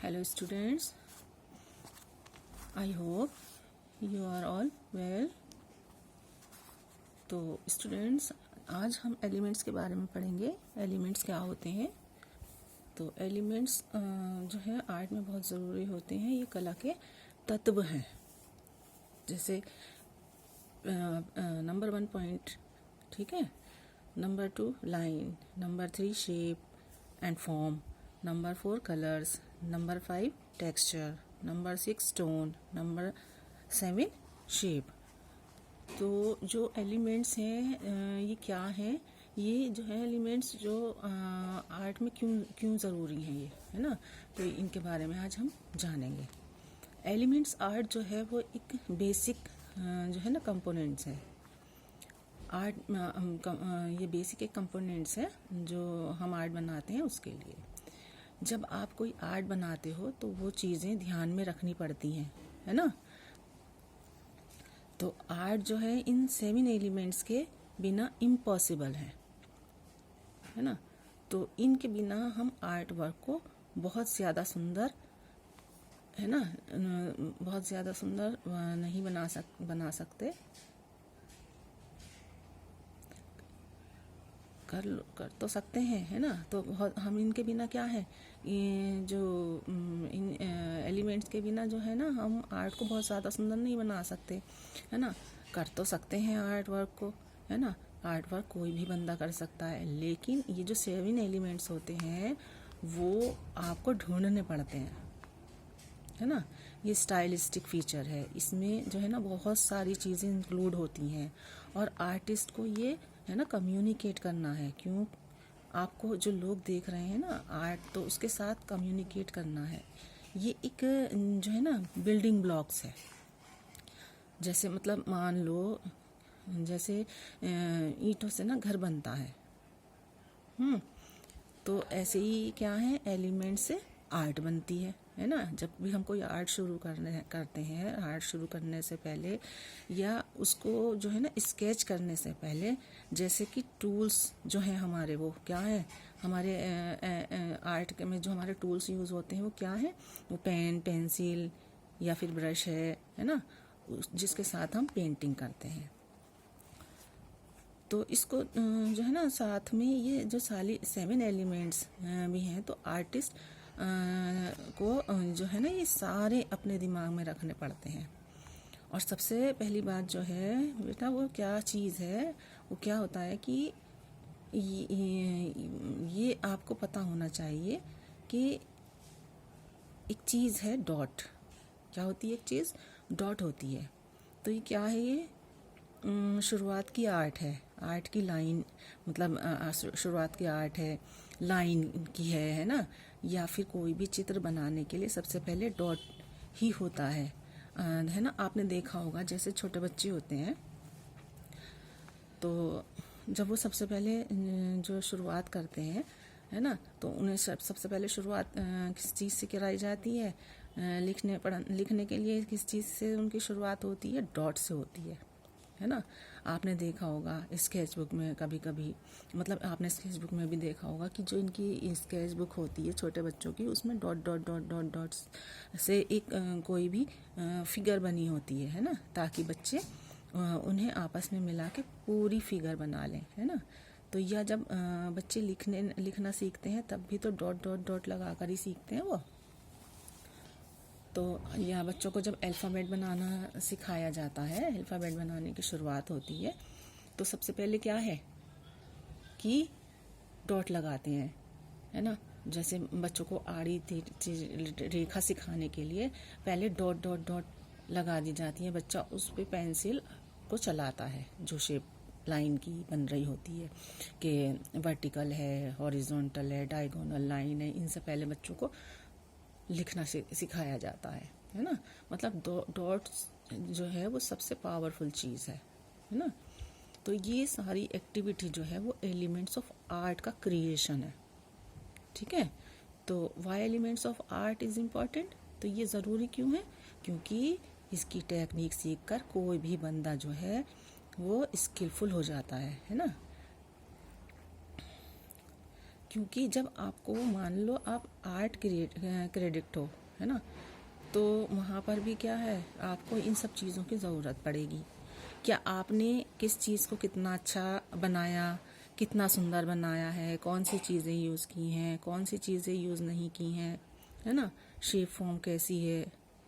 Hello students, I hope you are all well। तो students, आज हम एलिमेंट्स के बारे में पढ़ेंगे। एलिमेंट्स क्या होते हैं। तो एलिमेंट्स जो है आर्ट में बहुत ज़रूरी होते हैं। ये कला के तत्व हैं। जैसे नंबर 1 पॉइंट, ठीक है। Number 2 line, number 3 shape and form, number 4 colours, number 5 texture, number 6 tone, number 7 shape. तो जो एलिमेंट्स हैं ये क्या हैं, ये जो है एलिमेंट्स जो आर्ट में क्यों ज़रूरी हैं, ये है ना। तो इनके बारे में आज हम जानेंगे। एलिमेंट्स आर्ट जो है वो एक बेसिक जो है ना कंपोनेंट्स है। आर्ट ये बेसिक एक कंपोनेंट्स है जो हम आर्ट बनाते हैं उसके लिए। जब आप कोई आर्ट बनाते हो तो वो चीज़ें ध्यान में रखनी पड़ती हैं, है ना। तो आर्ट जो है इन 7 एलिमेंट्स के बिना इम्पॉसिबल है ना। तो इनके बिना हम आर्ट वर्क को बहुत ज़्यादा सुंदर, है ना, बहुत ज़्यादा सुंदर नहीं बना सकते। कर तो सकते हैं, है ना। तो बहुत हम इनके बिना क्या है, ये जो इन एलिमेंट्स के बिना जो है ना हम आर्ट को बहुत ज़्यादा सुंदर नहीं बना सकते, है ना। कर तो सकते हैं आर्ट वर्क को, है ना। आर्ट वर्क कोई भी बंदा कर सकता है, लेकिन ये जो 7 एलिमेंट्स होते हैं वो आपको ढूंढने पड़ते हैं, है ना। ये स्टाइलिस्टिक फीचर है। इसमें जो है ना बहुत सारी चीज़ें इंक्लूड होती हैं और आर्टिस्ट को ये है ना कम्युनिकेट करना है। क्यों, आपको जो लोग देख रहे हैं ना आर्ट, तो उसके साथ कम्युनिकेट करना है। ये एक जो है ना बिल्डिंग ब्लॉक्स है। जैसे मतलब मान लो जैसे ईंटों से ना घर बनता है। तो ऐसे ही क्या है, एलिमेंट से आर्ट बनती है ना। जब भी हम कोई आर्ट शुरू करते हैं, आर्ट शुरू करने से पहले या उसको जो है ना स्केच करने से पहले, जैसे कि टूल्स जो हैं हमारे, वो क्या है हमारे आर्ट में जो हमारे टूल्स यूज़ होते हैं वो क्या है, वो पेन, पेंसिल या फिर ब्रश है ना, जिसके साथ हम पेंटिंग करते हैं। तो इसको जो है ना साथ में ये जो सारी 7 एलिमेंट्स भी हैं, तो आर्टिस्ट को जो है ना ये सारे अपने दिमाग में रखने पड़ते हैं। और सबसे पहली बात जो है बेटा, वो क्या चीज़ है, वो क्या होता है कि ये आपको पता होना चाहिए कि एक चीज़ है डॉट। क्या होती है एक चीज़? डॉट होती है। तो ये क्या है, ये शुरुआत की आर्ट है, आर्ट की लाइन, मतलब शुरुआत की आर्ट है, लाइन की है ना। या फिर कोई भी चित्र बनाने के लिए सबसे पहले डॉट ही होता है ना। आपने देखा होगा जैसे छोटे बच्चे होते हैं, तो जब वो सबसे पहले जो शुरुआत करते हैं, है ना, तो उन्हें सबसे पहले शुरुआत किस चीज़ से कराई जाती है, लिखने के लिए किस चीज़ से उनकी शुरुआत होती है, डॉट से होती है ना। आपने देखा होगा स्केच बुक में, कभी कभी मतलब आपने स्केच बुक में भी देखा होगा कि जो इनकी स्केच बुक होती है छोटे बच्चों की, उसमें dot dot dot dot dots से एक कोई भी फिगर बनी होती है ना, ताकि बच्चे उन्हें आपस में मिला के पूरी फिगर बना लें, है ना। तो या जब बच्चे लिखना सीखते हैं तब भी तो डॉट डॉट डॉट लगा कर ही सीखते हैं वो। तो या बच्चों को जब अल्फ़ाबेट बनाना सिखाया जाता है, अल्फ़ाबेट बनाने की शुरुआत होती है, तो सबसे पहले क्या है कि डॉट लगाते हैं, है ना। जैसे बच्चों को आड़ी रेखा सिखाने के लिए पहले डॉट डॉट डॉट लगा दी जाती है। बच्चा उस पे पेंसिल को चलाता है, जो शेप लाइन की बन रही होती है कि वर्टिकल है, हॉरिजॉन्टल है, डायगोनल लाइन है, इनसे पहले बच्चों को लिखना सिखाया जाता है ना। मतलब डॉट्स जो है वो सबसे पावरफुल चीज़ है ना। तो ये सारी एक्टिविटी जो है वो एलिमेंट्स ऑफ आर्ट का क्रिएशन है, ठीक है। तो why elements of art is important, तो ये ज़रूरी क्यों है, क्योंकि इसकी टेक्निक सीख कर कोई भी बंदा जो है वो स्किलफुल हो जाता है ना। क्योंकि जब आपको मान लो आप आर्ट क्रेडिट हो, है ना, तो वहाँ पर भी क्या है, आपको इन सब चीज़ों की ज़रूरत पड़ेगी। क्या आपने किस चीज़ को कितना अच्छा बनाया, कितना सुंदर बनाया है, कौन सी चीज़ें यूज़ की हैं, कौन सी चीज़ें यूज़ नहीं की हैं, है ना, शेप फॉर्म कैसी है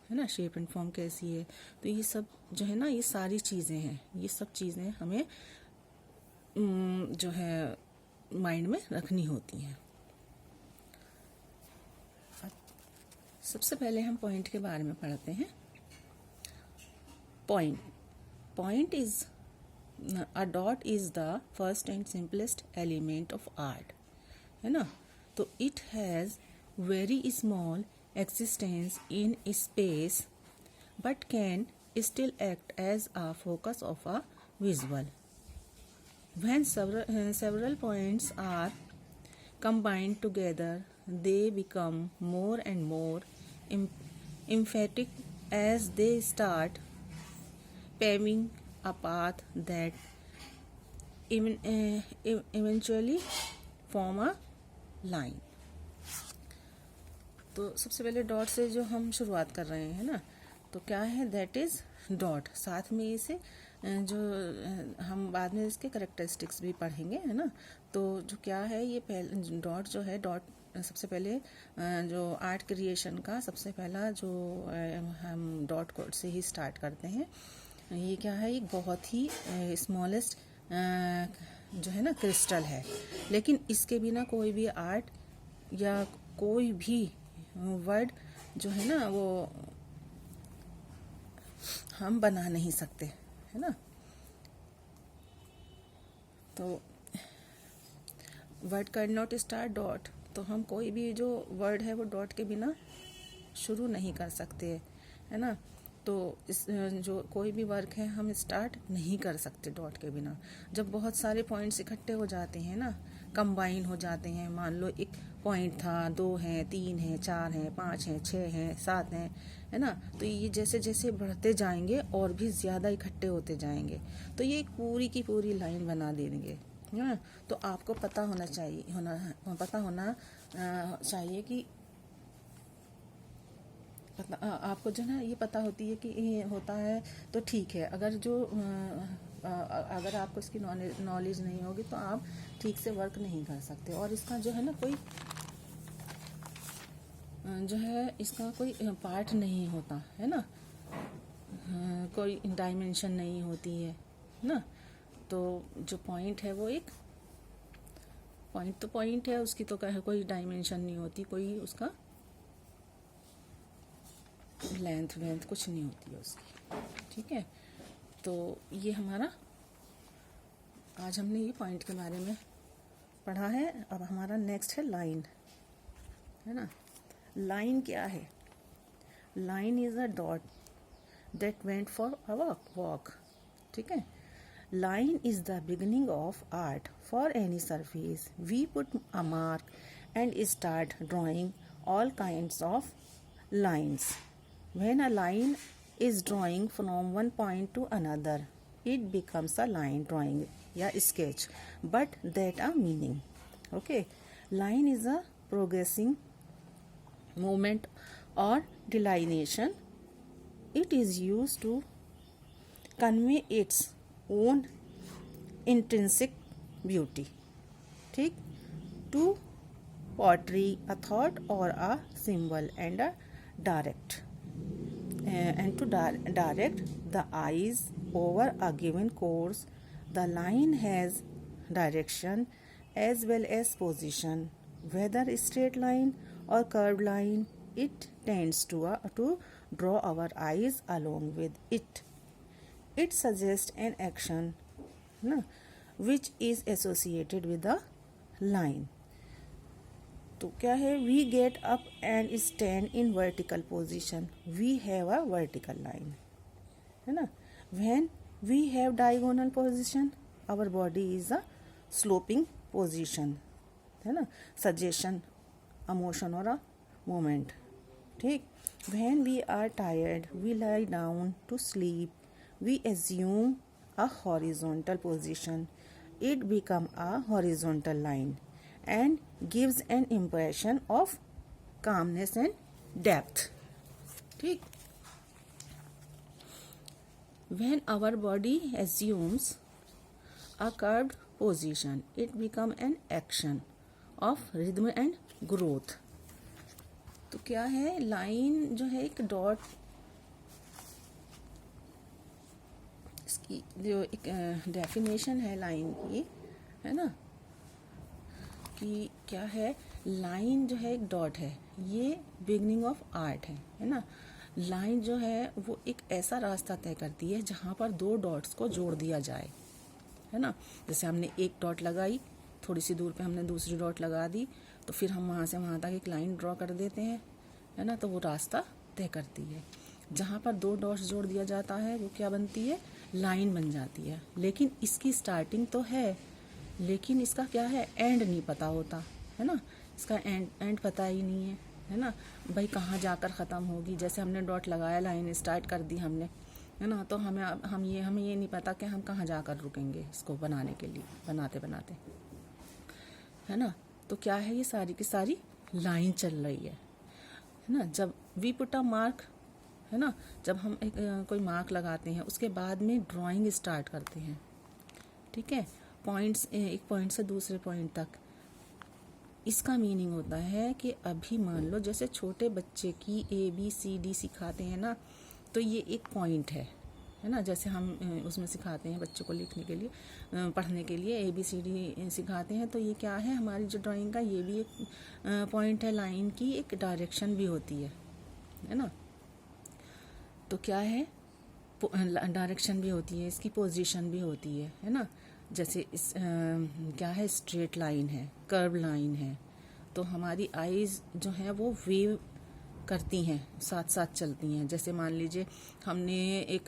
ना, शेप एंड फॉर्म कैसी है। तो ये सब जो है ना, ये सारी चीज़ें हैं, ये सब चीज़ें हमें जो है माइंड में रखनी होती हैं। सबसे पहले हम पॉइंट के बारे में पढ़ते हैं। Point is a dot is the first and simplest element of art, है ना। तो it has very small existence in space but can still act as a focus of a visual. When several points are combined together, they become more and more emphatic as they start paving a path that eventually form a line. तो सबसे पहले dot से जो हम शुरुआत कर रहे हैं ना, तो क्या है, दैट इज़ डॉट। साथ में इसे जो हम बाद में इसके करेक्टरिस्टिक्स भी पढ़ेंगे, है ना। तो जो क्या है, ये पहले डॉट जो है, डॉट सबसे पहले जो आर्ट क्रिएशन का सबसे पहला जो हम डॉट कोड से ही स्टार्ट करते हैं। ये क्या है, एक बहुत ही स्मॉलेस्ट जो है ना क्रिस्टल है, लेकिन इसके बिना कोई भी आर्ट या कोई भी वर्ड जो है ना वो हम बना नहीं सकते, है ना। तो word can not start dot, तो हम कोई भी जो वर्ड है वो डॉट के बिना शुरू नहीं कर सकते, है ना। तो इस जो कोई भी वर्क है हम स्टार्ट नहीं कर सकते डॉट के बिना। जब बहुत सारे पॉइंट्स इकट्ठे हो जाते हैं ना, कंबाइन हो जाते हैं, मान लो एक पॉइंट था, 2 हैं, 3 हैं, 4 हैं, 5 हैं, 6 हैं, 7 हैं, है ना। तो ये जैसे जैसे बढ़ते जाएंगे और भी ज़्यादा इकट्ठे होते जाएंगे, तो ये एक पूरी की पूरी लाइन बना देंगे, है ना। तो आपको पता होना चाहिए कि आपको जो ना ये पता होती है कि ये होता है तो ठीक है। अगर आपको इसकी नॉलेज नहीं होगी तो आप ठीक से वर्क नहीं कर सकते। और इसका जो है ना कोई जो है इसका कोई पार्ट नहीं होता, है ना, कोई डायमेंशन नहीं होती है ना। तो जो पॉइंट है वो एक पॉइंट तो पॉइंट है, उसकी तो कोई डायमेंशन नहीं होती, कोई उसका लेंथ वेंथ कुछ नहीं होती है उसकी, ठीक है। तो ये हमारा आज हमने ये पॉइंट के बारे में पढ़ा है। अब हमारा नेक्स्ट है लाइन, है ना। लाइन क्या है? Line is a dot that went for a walk, ठीक है। Line is the beginning of art for any surface we put a mark and start drawing all kinds of lines. When a line is drawing from one point to another, it becomes a line drawing या sketch, but that a meaning. Okay, line is a progressing movement or delineation. It is used to convey its own intrinsic beauty, ठीक, to poetry, a thought or a symbol, and a direct direct the eyes over a given course. The line has direction as well as position, whether straight line or curved line. It tends to draw our eyes along with it. It suggests an action which is associated with the line. तो क्या है, we get up and stand in vertical position, we have a vertical line, है ना। When we have diagonal position, our body is a sloping position, है ना, suggestion, a motion और a moment, ठीक। When we are tired we lie down to sleep, we assume a horizontal position, it become a horizontal line. And gives an impression of calmness and depth. ठीक. When our body assumes a curved position, it become an action of rhythm and growth. तो क्या है, line जो है एक dot, इसकी जो एक डेफिनेशन है लाइन की, है ना, कि क्या है, लाइन जो है एक डॉट है, ये बिगनिंग ऑफ आर्ट है ना. लाइन जो है वो एक ऐसा रास्ता तय करती है जहाँ पर दो डॉट्स को जोड़ दिया जाए, है ना. जैसे हमने एक डॉट लगाई, थोड़ी सी दूर पे हमने दूसरी डॉट लगा दी, तो फिर हम वहाँ से वहाँ तक एक लाइन ड्रॉ कर देते हैं, है ना. तो वो रास्ता तय करती है. जहाँ पर दो डॉट्स जोड़ दिया जाता है वो क्या बनती है, लाइन बन जाती है. लेकिन इसकी स्टार्टिंग तो है, लेकिन इसका क्या है, एंड नहीं पता होता, है ना. इसका एंड पता ही नहीं है ना. भाई कहाँ जाकर ख़त्म होगी. जैसे हमने डॉट लगाया, लाइन स्टार्ट कर दी हमने, है ना, तो हमें ये नहीं पता कि हम कहाँ जाकर रुकेंगे इसको बनाने के लिए, बनाते बनाते, है ना. तो क्या है, ये सारी की सारी लाइन चल रही है ना. जब वी पुट अ मार्क, है ना, जब हम कोई मार्क लगाते हैं, उसके बाद में ड्राइंग स्टार्ट करते हैं, ठीक है, पॉइंट्स, एक पॉइंट से दूसरे पॉइंट तक. इसका मीनिंग होता है कि अभी मान लो जैसे छोटे बच्चे की ABCD सिखाते हैं ना, तो ये एक पॉइंट है ना. जैसे हम उसमें सिखाते हैं बच्चों को लिखने के लिए, पढ़ने के लिए ABCD सिखाते हैं, तो ये क्या है, हमारी जो ड्राइंग का ये भी एक पॉइंट है. लाइन की एक डायरेक्शन भी होती है ना. तो क्या है, डायरेक्शन भी होती है, इसकी पोजीशन भी होती है ना. जैसे इस क्या है, स्ट्रेट लाइन है, कर्व लाइन है, तो हमारी आईज जो है वो वेव करती हैं, साथ साथ चलती हैं. जैसे मान लीजिए हमने एक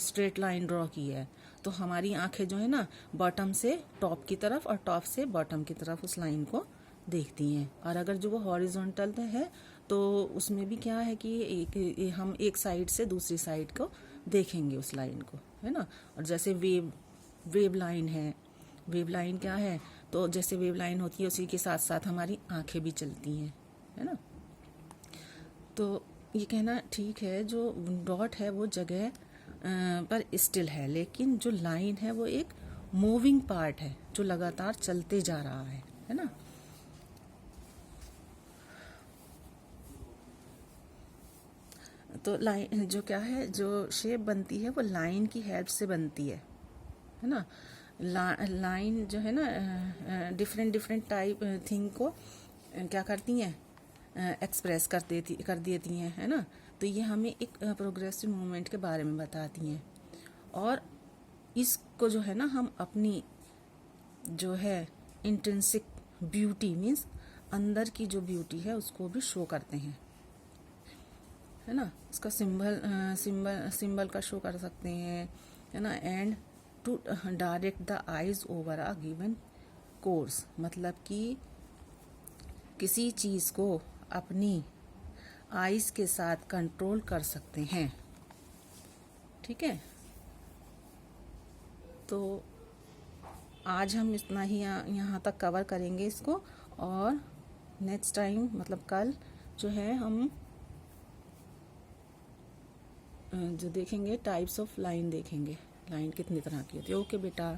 स्ट्रेट लाइन ड्रॉ की है, तो हमारी आंखें जो है ना, बॉटम से टॉप की तरफ और टॉप से बॉटम की तरफ उस लाइन को देखती हैं. और अगर जो वो हॉरिजॉन्टल है, तो उसमें भी क्या है कि हम एक साइड से दूसरी साइड को देखेंगे उस लाइन को, है ना. और जैसे वेव लाइन है, वेव लाइन क्या है, तो जैसे वेव लाइन होती है उसी के साथ साथ हमारी आंखें भी चलती हैं, है ना. तो ये कहना ठीक है, जो डॉट है वो जगह पर स्टिल है, लेकिन जो लाइन है वो एक मूविंग पार्ट है जो लगातार चलते जा रहा है ना. तो लाइन जो क्या है, जो शेप बनती है वो लाइन की हेल्प से बनती है ना. लाइन जो है ना, डिफरेंट टाइप थिंग को क्या करती हैं, एक्सप्रेस कर देती हैं, है ना. तो ये हमें एक प्रोग्रेसिव मूवमेंट के बारे में बताती हैं. और इसको जो है ना, हम अपनी जो है इंट्रिंसिक ब्यूटी, मीन्स अंदर की जो ब्यूटी है, उसको भी शो करते हैं, है ना. इसका सिंबल का शो कर सकते हैं, है ना. And to direct the eyes over a given course, मतलब कि किसी चीज़ को अपनी आइज के साथ कंट्रोल कर सकते हैं, ठीक है. तो आज हम इतना ही यहाँ तक कवर करेंगे इसको, और नेक्स्ट टाइम मतलब कल जो है हम जो देखेंगे टाइप्स ऑफ लाइन देखेंगे, लाइन कितनी तरह की होती है. ओके बेटा.